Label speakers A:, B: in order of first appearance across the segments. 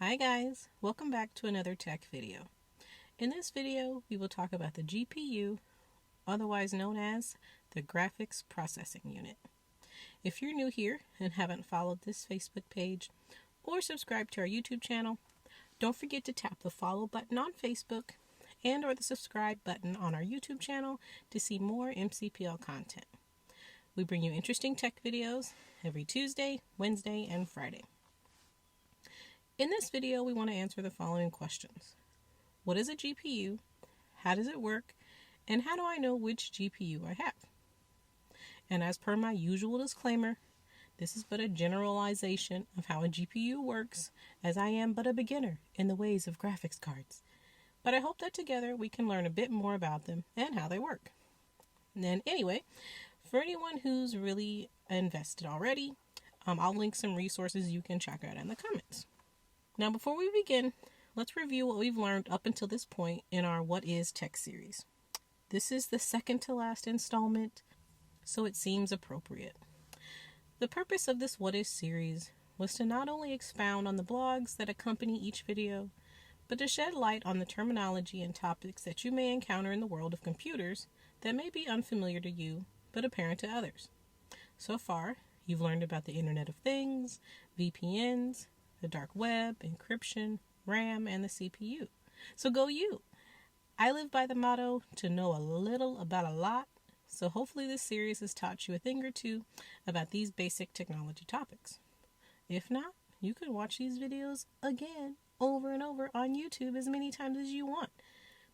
A: Hi guys, welcome back to another tech video. In this video, we will talk about the GPU, otherwise known as the Graphics Processing Unit. If you're new here and haven't followed this Facebook page or subscribed to our YouTube channel, don't forget to tap the follow button on Facebook and or the subscribe button on our YouTube channel to see more MCPL content. We bring you interesting tech videos every Tuesday, Wednesday, and Friday. In this video, we want to answer the following questions. What is a GPU? How does it work? And how do I know which GPU I have? And as per my usual disclaimer, this is but a generalization of how a GPU works, as I am but a beginner in the ways of graphics cards. But I hope that together we can learn a bit more about them and how they work. And then anyway, for anyone who's really invested already, I'll link some resources you can check out in the comments. Now, before we begin, let's review what we've learned up until this point in our What Is Tech series. This is the second to last installment, so it seems appropriate. The purpose of this What Is series was to not only expound on the blogs that accompany each video, but to shed light on the terminology and topics that you may encounter in the world of computers that may be unfamiliar to you, but apparent to others. So far, you've learned about the Internet of Things, VPNs, the dark web, encryption, RAM, and the CPU. So go you! I live by the motto to know a little about a lot, so hopefully this series has taught you a thing or two about these basic technology topics. If not, you can watch these videos again, over and over on YouTube as many times as you want.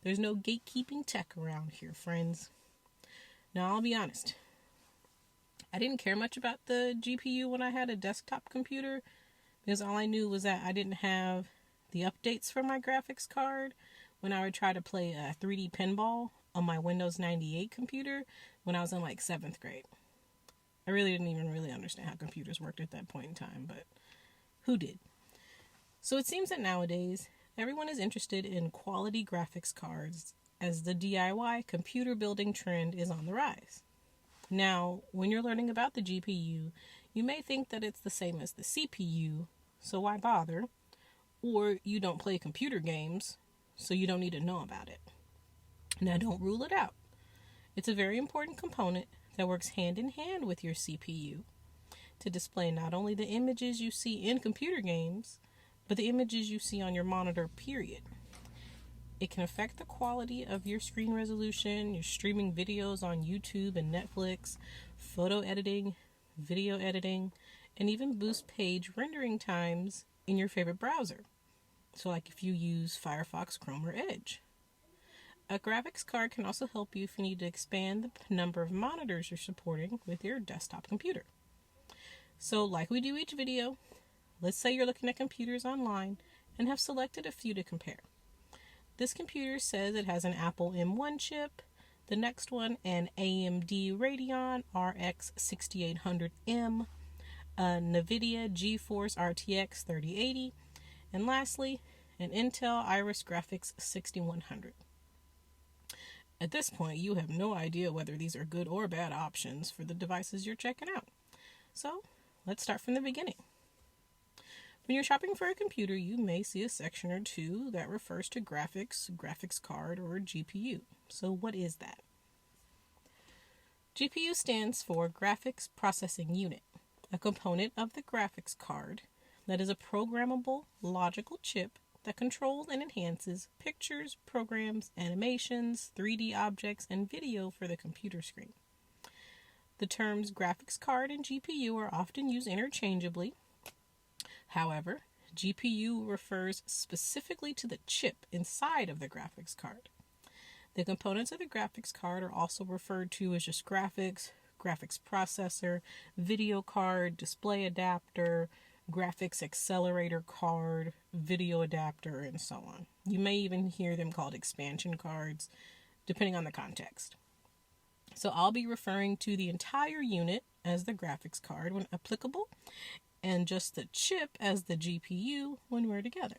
A: There's no gatekeeping tech around here, friends. Now, I'll be honest. I didn't care much about the GPU when I had a desktop computer, because all I knew was that I didn't have the updates for my graphics card when I would try to play a 3D pinball on my Windows 98 computer when I was in like 7th grade. I really didn't even really understand how computers worked at that point in time, but who did? So it seems that nowadays, everyone is interested in quality graphics cards as the DIY computer building trend is on the rise. Now, when you're learning about the GPU, you may think that it's the same as the CPU, so why bother? Or you don't play computer games, so you don't need to know about it. Now, don't rule it out. It's a very important component that works hand in hand with your CPU to display not only the images you see in computer games, but the images you see on your monitor, period. It can affect the quality of your screen resolution, your streaming videos on YouTube and Netflix, photo editing, video editing, and even boost page rendering times in your favorite browser. So like if you use Firefox, Chrome, or Edge. A graphics card can also help you if you need to expand the number of monitors you're supporting with your desktop computer. So like we do each video, let's say you're looking at computers online and have selected a few to compare. This computer says it has an Apple M1 chip, the next one an AMD Radeon RX 6800M, a NVIDIA GeForce RTX 3080, and lastly, an Intel Iris Graphics 6100. At this point, you have no idea whether these are good or bad options for the devices you're checking out. So, let's start from the beginning. When you're shopping for a computer, you may see a section or two that refers to graphics card, or GPU. So what is that? GPU stands for Graphics Processing Unit, a component of the graphics card that is a programmable logical chip that controls and enhances pictures, programs, animations, 3D objects, and video for the computer screen. The terms graphics card and GPU are often used interchangeably. However, GPU refers specifically to the chip inside of the graphics card. The components of the graphics card are also referred to as just graphics processor, video card, display adapter, graphics accelerator card, video adapter, and so on. You may even hear them called expansion cards, depending on the context. So I'll be referring to the entire unit as the graphics card when applicable, and just the chip as the GPU when we're together.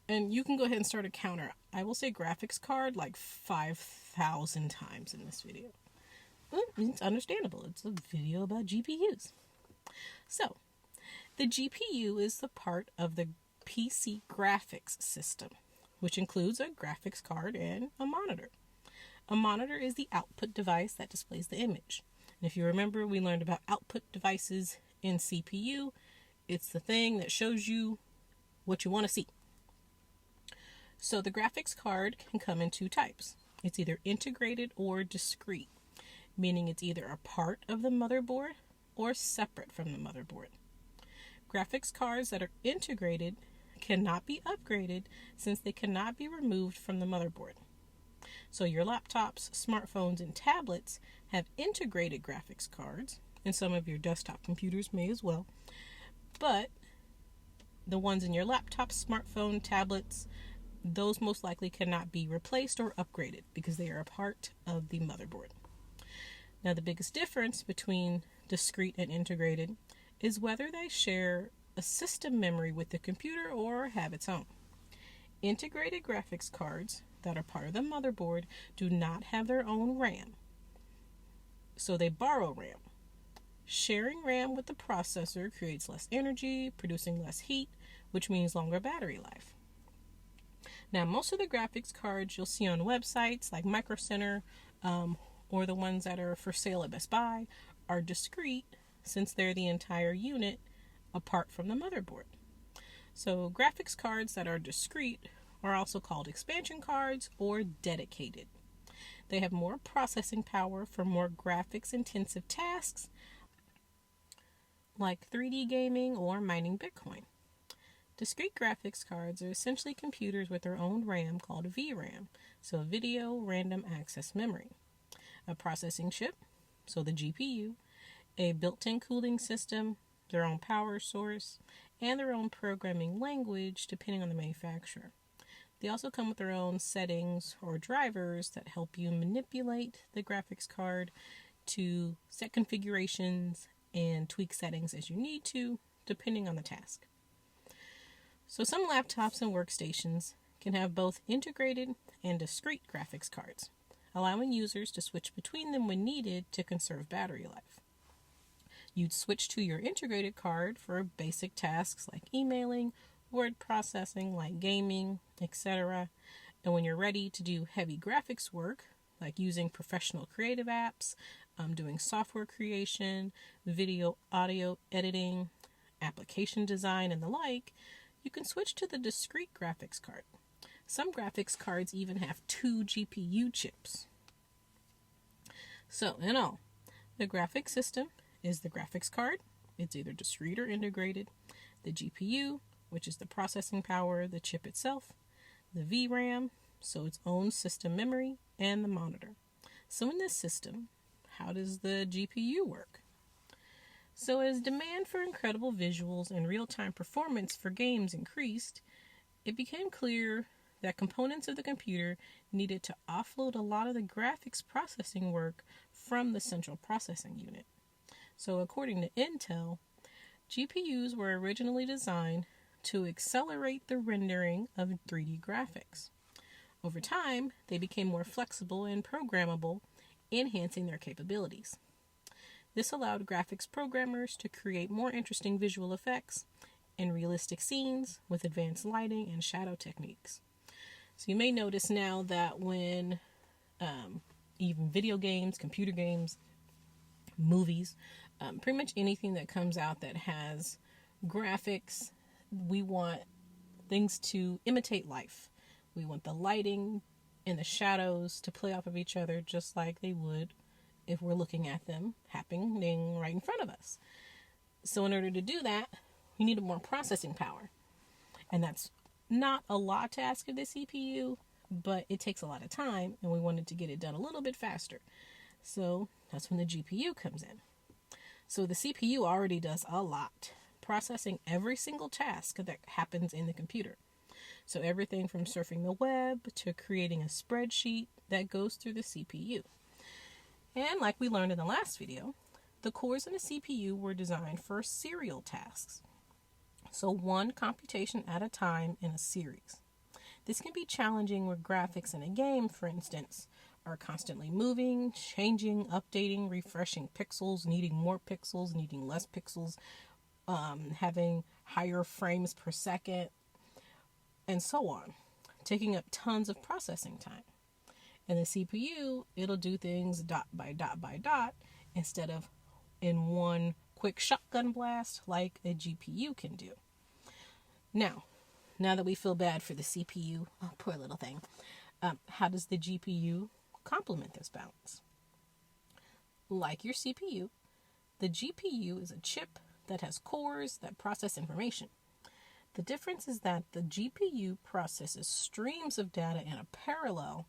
A: And you can go ahead and start a counter. I will say graphics card like 5,000 times in this video. But it's understandable. It's a video about GPUs. So, The GPU is the part of the PC graphics system, which includes a graphics card and a monitor. A monitor is the output device that displays the image. And if you remember, we learned about output devices in CPU. It's the thing that shows you what you want to see. So the graphics card can come in two types. It's either integrated or discrete, meaning it's either a part of the motherboard or separate from the motherboard. Graphics cards that are integrated cannot be upgraded since they cannot be removed from the motherboard. So your laptops, smartphones, and tablets have integrated graphics cards, and some of your desktop computers may as well, but the ones in your laptop, smartphone, tablets, those most likely cannot be replaced or upgraded because they are a part of the motherboard. Now, the biggest difference between discrete and integrated is whether they share a system memory with the computer or have its own. Integrated graphics cards that are part of the motherboard do not have their own RAM, so they borrow RAM. Sharing RAM with the processor creates less energy, producing less heat, which means longer battery life. Now, most of the graphics cards you'll see on websites like Micro Center or the ones that are for sale at Best Buy are discrete since they're the entire unit apart from the motherboard. So graphics cards that are discrete are also called expansion cards or dedicated. They have more processing power for more graphics intensive tasks like 3D gaming or mining Bitcoin. Discrete graphics cards are essentially computers with their own RAM called VRAM, so video random access memory, a processing chip, so the GPU, a built-in cooling system, their own power source, and their own programming language depending on the manufacturer. They also come with their own settings or drivers that help you manipulate the graphics card to set configurations and tweak settings as you need to, depending on the task. So some laptops and workstations can have both integrated and discrete graphics cards, allowing users to switch between them when needed to conserve battery life. You'd switch to your integrated card for basic tasks like emailing, word processing like gaming, etc. And when you're ready to do heavy graphics work, like using professional creative apps, doing software creation, video, audio editing, application design, and the like, you can switch to the discrete graphics card. Some graphics cards even have 2 GPU chips. So, in all, the graphics system is the graphics card. It's either discrete or integrated. The GPU, which is the processing power, the chip itself. The VRAM, so its own system memory, and the monitor. So in this system, how does the GPU work? So as demand for incredible visuals and real-time performance for games increased, it became clear that components of the computer needed to offload a lot of the graphics processing work from the central processing unit. So according to Intel, GPUs were originally designed to accelerate the rendering of 3D graphics. Over time, they became more flexible and programmable, enhancing their capabilities. This allowed graphics programmers to create more interesting visual effects and realistic scenes with advanced lighting and shadow techniques. So you may notice now that when even video games, computer games, movies, pretty much anything that comes out that has graphics, we want things to imitate life. We want the lighting and the shadows to play off of each other just like they would if we're looking at them happening right in front of us. So in order to do that, we need more processing power. And that's not a lot to ask of the CPU, but it takes a lot of time, and we wanted to get it done a little bit faster. So that's when the GPU comes in. So the CPU already does a lot, processing every single task that happens in the computer. So everything from surfing the web to creating a spreadsheet that goes through the CPU. And like we learned in the last video, the cores in the CPU were designed for serial tasks. So one computation at a time in a series. This can be challenging where graphics in a game, for instance, are constantly moving, changing, updating, refreshing pixels, needing more pixels, needing less pixels, having higher frames per second, and so on, taking up tons of processing time. And the CPU, it'll do things dot by dot by dot instead of in one quick shotgun blast like a GPU can do. Now that we feel bad for the CPU, oh, poor little thing, how does the GPU complement this balance? Like your CPU, the GPU is a chip that has cores that process information. The difference is that the GPU processes streams of data in a parallel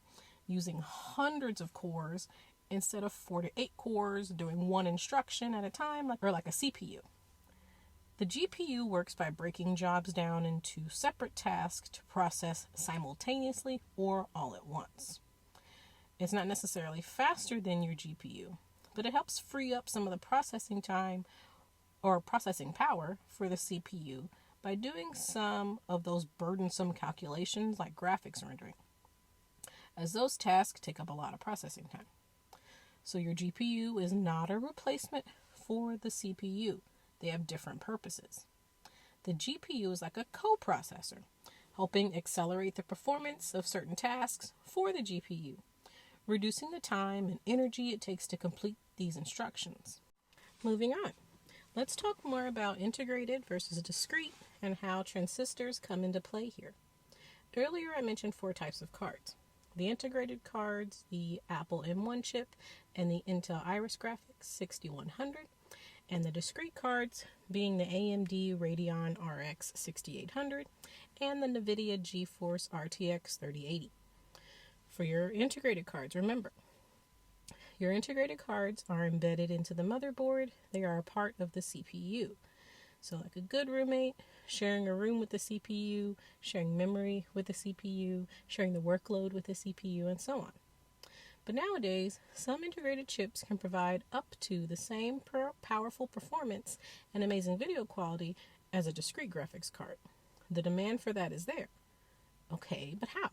A: using hundreds of cores instead of 4 to 8 cores doing one instruction at a time, like a CPU. The GPU works by breaking jobs down into separate tasks to process simultaneously or all at once. It's not necessarily faster than your GPU, but it helps free up some of the processing time or processing power for the CPU by doing some of those burdensome calculations like graphics rendering, as those tasks take up a lot of processing time. So your GPU is not a replacement for the CPU. They have different purposes. The GPU is like a coprocessor, helping accelerate the performance of certain tasks for the GPU, reducing the time and energy it takes to complete these instructions. Moving on, let's talk more about integrated versus discrete and how transistors come into play here. Earlier I mentioned 4 types of cards. The integrated cards, the Apple M1 chip, and the Intel Iris Graphics 6100, and the discrete cards being the AMD Radeon RX 6800 and the NVIDIA GeForce RTX 3080. For your integrated cards, remember, your integrated cards are embedded into the motherboard. They are a part of the CPU. So like a good roommate, sharing a room with the CPU, sharing memory with the CPU, sharing the workload with the CPU, and so on. But nowadays, some integrated chips can provide up to the same powerful performance and amazing video quality as a discrete graphics card. The demand for that is there. Okay, but how?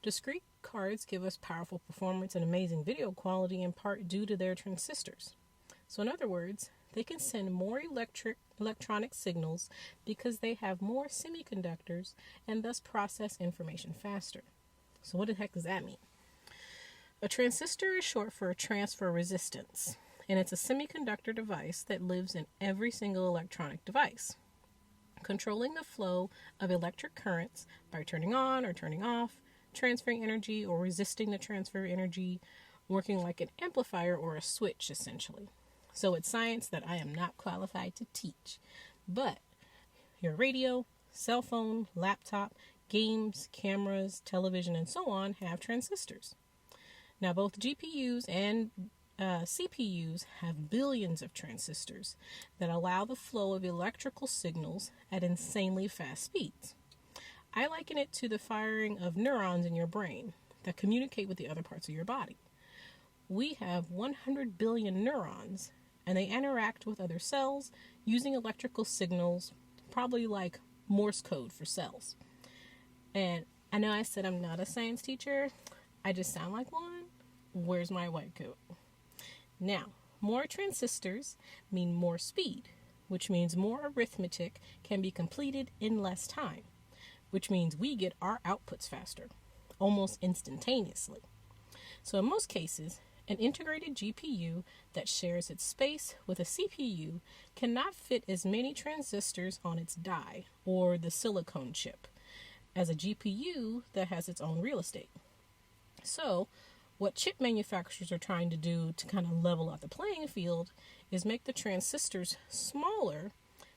A: Discrete cards give us powerful performance and amazing video quality in part due to their transistors. So in other words, they can send more electronic signals because they have more semiconductors and thus process information faster. So what the heck does that mean? A transistor is short for transfer resistance, and it's a semiconductor device that lives in every single electronic device, controlling the flow of electric currents by turning on or turning off, transferring energy or resisting the transfer energy, working like an amplifier or a switch essentially. So it's science that I am not qualified to teach, but your radio, cell phone, laptop, games, cameras, television, and so on have transistors. Now, both GPUs and CPUs have billions of transistors that allow the flow of electrical signals at insanely fast speeds. I liken it to the firing of neurons in your brain that communicate with the other parts of your body. We have 100 billion neurons, and they interact with other cells using electrical signals, probably like Morse code for cells. And I know I said I'm not a science teacher. I just sound like one. Where's my white coat? Now, more transistors mean more speed, which means more arithmetic can be completed in less time, which means we get our outputs faster, almost instantaneously. So in most cases, an integrated GPU that shares its space with a CPU cannot fit as many transistors on its die, or the silicon chip, as a GPU that has its own real estate. So, what chip manufacturers are trying to do to kind of level out the playing field is make the transistors smaller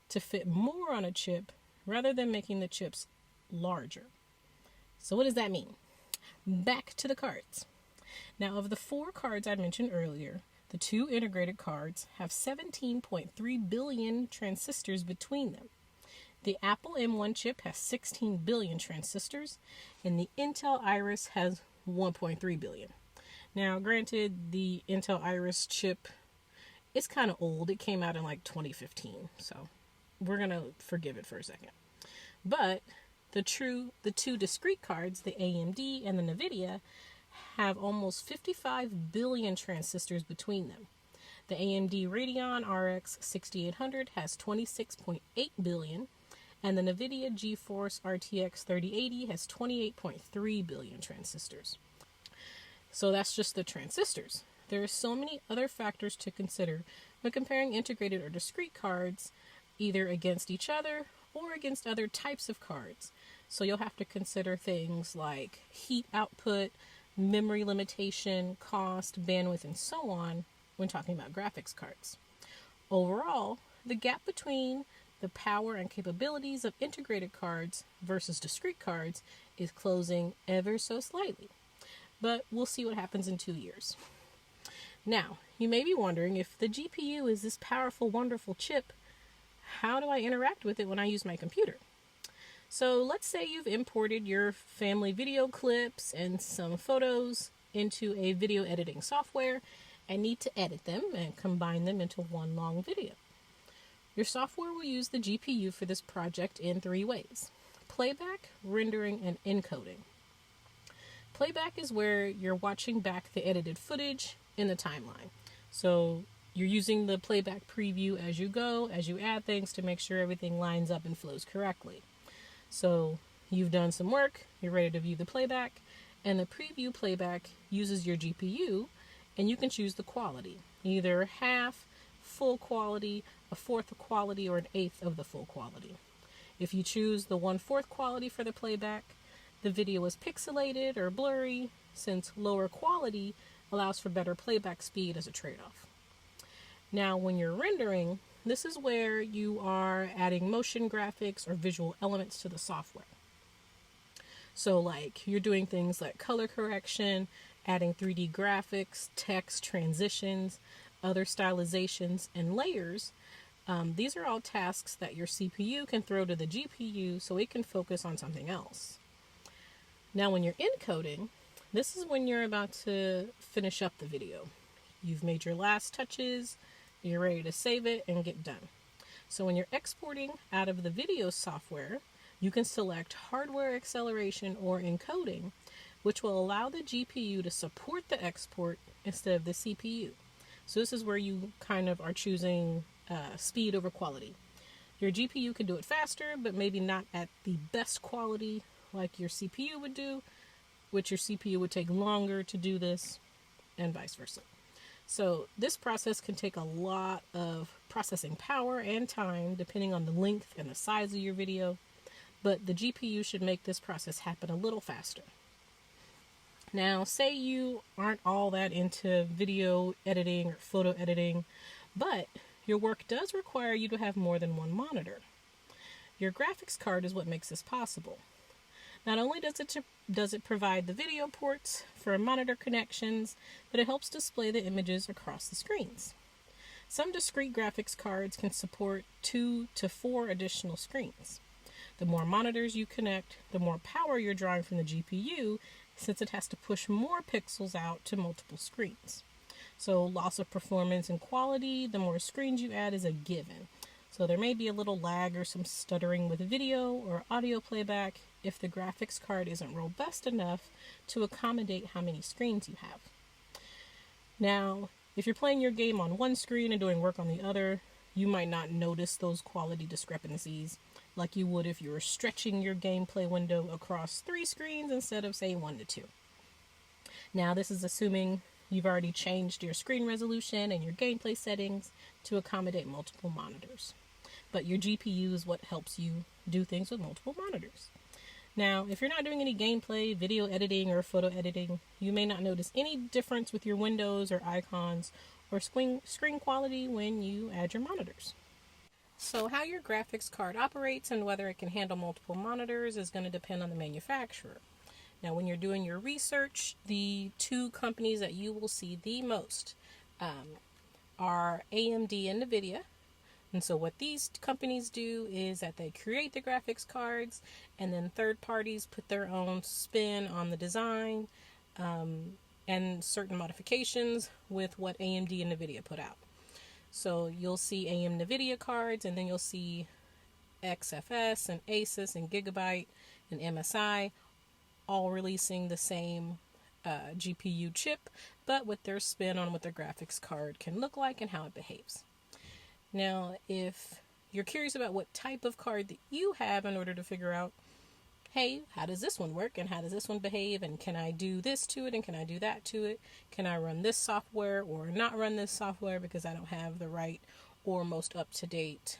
A: to fit more on a chip rather than making the chips larger. So what does that mean? Back to the cards. Now, of the 4 cards I mentioned earlier, the 2 integrated cards have 17.3 billion transistors between them. The Apple M1 chip has 16 billion transistors, and the Intel Iris has 1.3 billion. Now, granted, the Intel Iris chip is kind of old. It came out in like 2015, so we're going to forgive it for a second. But the 2 discrete cards, the AMD and the NVIDIA, have almost 55 billion transistors between them. The AMD Radeon RX 6800 has 26.8 billion, and the NVIDIA GeForce RTX 3080 has 28.3 billion transistors. So that's just the transistors. There are so many other factors to consider when comparing integrated or discrete cards, either against each other or against other types of cards. So you'll have to consider things like heat output, memory limitation, cost, bandwidth, and so on when talking about graphics cards. Overall, the gap between the power and capabilities of integrated cards versus discrete cards is closing ever so slightly. But we'll see what happens in 2 years. Now, you may be wondering, if the GPU is this powerful, wonderful chip, how do I interact with it when I use my computer? So let's say you've imported your family video clips and some photos into a video editing software and need to edit them and combine them into one long video. Your software will use the GPU for this project in 3 ways: playback, rendering, and encoding. Playback is where you're watching back the edited footage in the timeline. So you're using the playback preview as you go, as you add things to make sure everything lines up and flows correctly. So you've done some work, you're ready to view the playback, and the preview playback uses your GPU, and you can choose the quality, either half, full quality, a fourth of quality, or an eighth of the full quality. If you choose the 1/4 quality for the playback, the video is pixelated or blurry, since lower quality allows for better playback speed as a trade-off. Now, when you're rendering, this is where you are adding motion graphics or visual elements to the software. So like you're doing things like color correction, adding 3D graphics, text, transitions, other stylizations, and layers. These are all tasks that your CPU can throw to the GPU so it can focus on something else. Now, when you're encoding, this is when you're about to finish up the video. You've made your last touches, you're ready to save it and get done. So when you're exporting out of the video software, you can select hardware acceleration or encoding, which will allow the GPU to support the export instead of the CPU. So this is where you kind of are choosing speed over quality. Your GPU can do it faster, but maybe not at the best quality like your CPU would do, which your CPU would take longer to do this, and vice versa. So this process can take a lot of processing power and time depending on the length and the size of your video, but the GPU should make this process happen a little faster. Now, say you aren't all that into video editing or photo editing, but your work does require you to have more than one monitor. Your graphics card is what makes this possible. Not only does it provide the video ports for monitor connections, but it helps display the images across the screens. Some discrete graphics cards can support 2 to 4 additional screens. The more monitors you connect, the more power you're drawing from the GPU, since it has to push more pixels out to multiple screens. So loss of performance and quality, the more screens you add, is a given. So there may be a little lag or some stuttering with video or audio playback if the graphics card isn't robust enough to accommodate how many screens you have. Now, if you're playing your game on one screen and doing work on the other, you might not notice those quality discrepancies like you would if you were stretching your gameplay window across 3 screens instead of, say, 1 to 2. Now, this is assuming you've already changed your screen resolution and your gameplay settings to accommodate multiple monitors. But your GPU is what helps you do things with multiple monitors. Now, if you're not doing any gameplay, video editing, or photo editing, you may not notice any difference with your windows or icons or screen quality when you add your monitors. So how your graphics card operates and whether it can handle multiple monitors is going to depend on the manufacturer. Now, when you're doing your research, the 2 companies that you will see the most are AMD and NVIDIA. And so what these companies do is that they create the graphics cards, and then third parties put their own spin on the design and certain modifications with what AMD and NVIDIA put out. So you'll see AM NVIDIA cards, and then you'll see XFS and Asus and Gigabyte and MSI all releasing the same GPU chip, but with their spin on what their graphics card can look like and how it behaves. Now, if you're curious about what type of card that you have in order to figure out, hey, how does this one work and how does this one behave, and can I do this to it and can I do that to it? Can I run this software or not run this software because I don't have the right or most up-to-date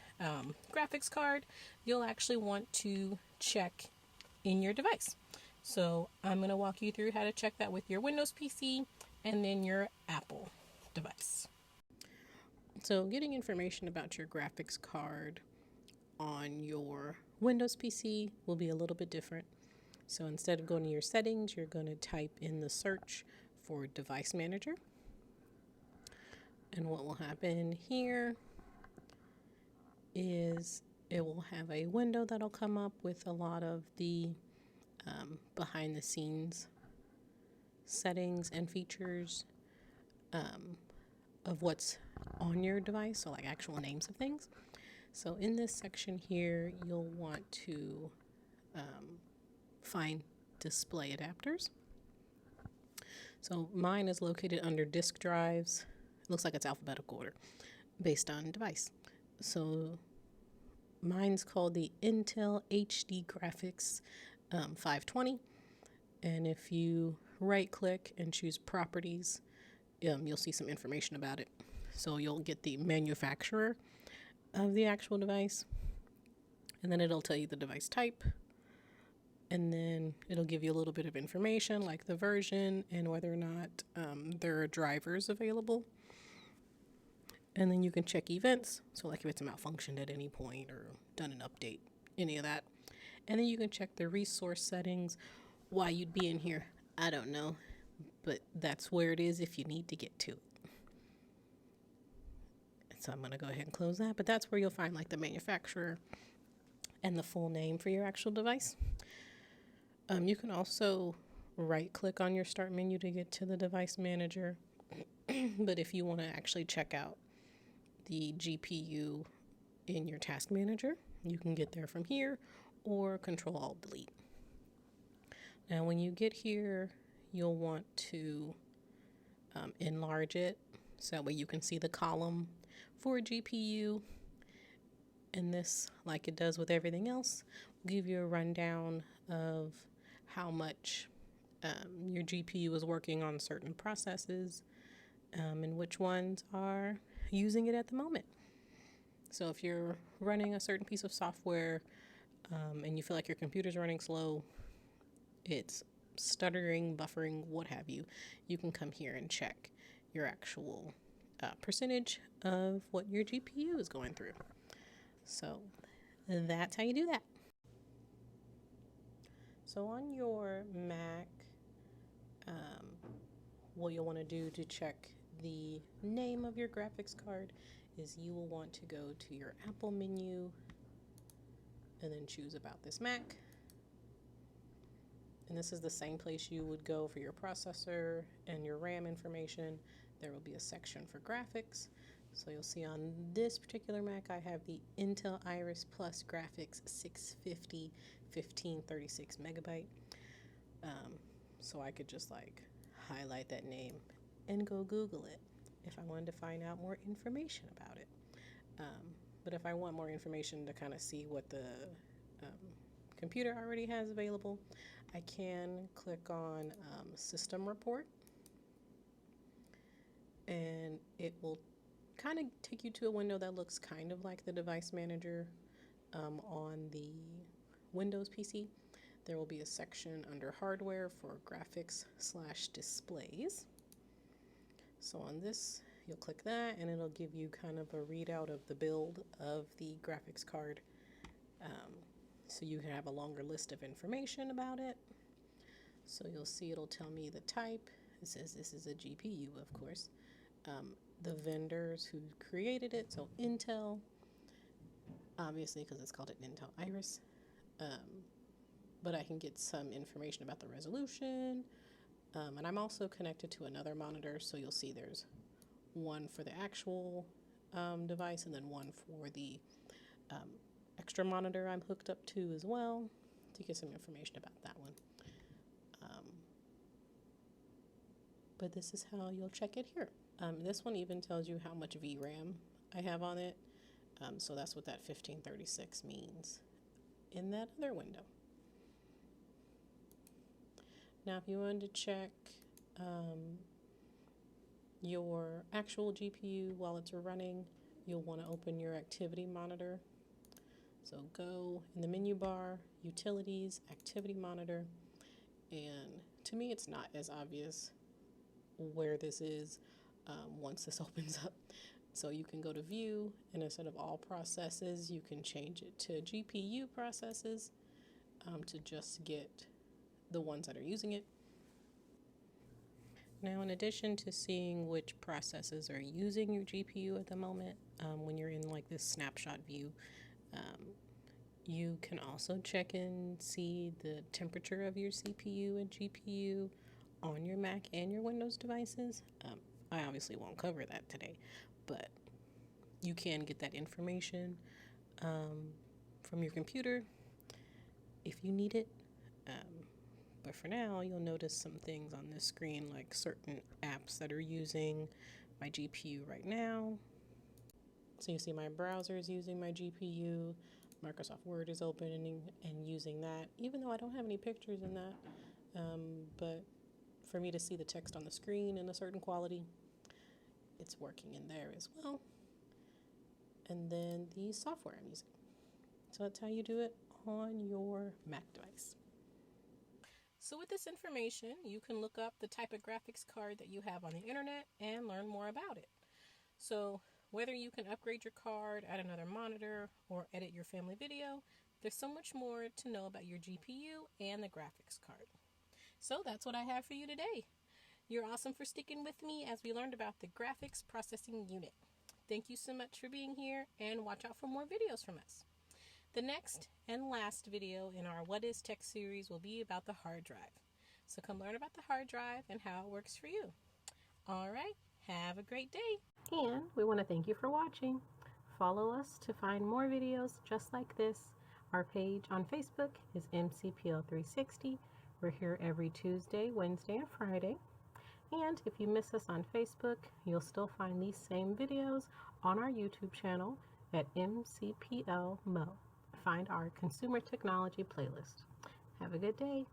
A: graphics card? You'll actually want to check in your device. So I'm going to walk you through how to check that with your Windows PC and then your Apple device. So getting information about your graphics card on your Windows PC will be a little bit different. So instead of going to your settings, you're going to type in the search for Device Manager. And what will happen here is it will have a window that'll come up with a lot of the behind the scenes settings and features of what's on your device, so like actual names of things. So in this section here, you'll want to find display adapters. So mine is located under disk drives. It looks like it's alphabetical order based on device. So mine's called the Intel HD Graphics 520. And if you right click and choose properties, you'll see some information about it. So you'll get the manufacturer of the actual device, and then it'll tell you the device type, and then it'll give you a little bit of information like the version and whether or not there are drivers available. And then you can check events, so like if it's malfunctioned at any point or done an update, any of that. And then you can check the resource settings. Why you'd be in here, I don't know, but that's where it is if you need to get to it. So I'm going to go ahead and close that, but that's where you'll find like the manufacturer and the full name for your actual device. You can also right click on your start menu to get to the device manager. But if you want to actually check out the GPU in your task manager, you can get there from here or Control-Alt-Delete. Now when you get here, you'll want to enlarge it so that way you can see the column for GPU. And this, like it does with everything else, will give you a rundown of how much your GPU is working on certain processes and which ones are using it at the moment. So if you're running a certain piece of software and you feel like your computer's running slow, it's stuttering, buffering, what have you, you can come here and check your actual percentage of what your GPU is going through. So that's how you do that. So on your Mac, what you'll want to do to check the name of your graphics card is you will want to go to your Apple menu and then choose About This Mac. And this is the same place you would go for your processor and your RAM information. There will be a section for graphics. So you'll see on this particular Mac, I have the Intel Iris Plus Graphics 650 1536 megabyte. So I could just like highlight that name and go Google it if I wanted to find out more information about it. But if I want more information to kind of see what the computer already has available, I can click on System Report, and it will kind of take you to a window that looks kind of like the Device Manager on the Windows PC. There will be a section under Hardware for Graphics/Displays. So on this, you'll click that, and it'll give you kind of a readout of the build of the graphics card. So you can have a longer list of information about it. So you'll see it'll tell me the type. It says this is a GPU, of course. The vendors who created it, so Intel, obviously because it's called an Intel Iris. But I can get some information about the resolution. And I'm also connected to another monitor, so you'll see there's one for the actual device and then one for the extra monitor I'm hooked up to as well to get some information about that one. but this is how you'll check it here. This one even tells you how much VRAM I have on it. So that's what that 1536 means in that other window. Now, if you wanted to check your actual GPU while it's running, you'll want to open your activity monitor. So go in the menu bar, utilities, activity monitor, and to me it's not as obvious where this is once this opens up. So you can go to view, and instead of all processes, you can change it to GPU processes to just get the ones that are using it. Now, in addition to seeing which processes are using your GPU at the moment, when you're in like this snapshot view, you can also check and see the temperature of your CPU and GPU on your Mac and your Windows devices. I obviously won't cover that today, but you can get that information from your computer if you need it. But for now, you'll notice some things on this screen, like certain apps that are using my GPU right now. So you see my browser is using my GPU. Microsoft Word is opening and using that, even though I don't have any pictures in that. But for me to see the text on the screen in a certain quality, it's working in there as well. And then the software I'm using. So that's how you do it on your Mac device. So with this information, you can look up the type of graphics card that you have on the internet and learn more about it. So whether you can upgrade your card, add another monitor, or edit your family video, there's so much more to know about your GPU and the graphics card. So that's what I have for you today. You're awesome for sticking with me as we learned about the graphics processing unit. Thank you so much for being here, and watch out for more videos from us. The next and last video in our What is Tech series will be about the hard drive. So come learn about the hard drive and how it works for you. All right, have a great day. And we want to thank you for watching. Follow us to find more videos just like this. Our page on Facebook is MCPL 360. We're here every Tuesday, Wednesday, and Friday. And if you miss us on Facebook, you'll still find these same videos on our YouTube channel at MCPL Mo. Find our consumer technology playlist. Have a good day.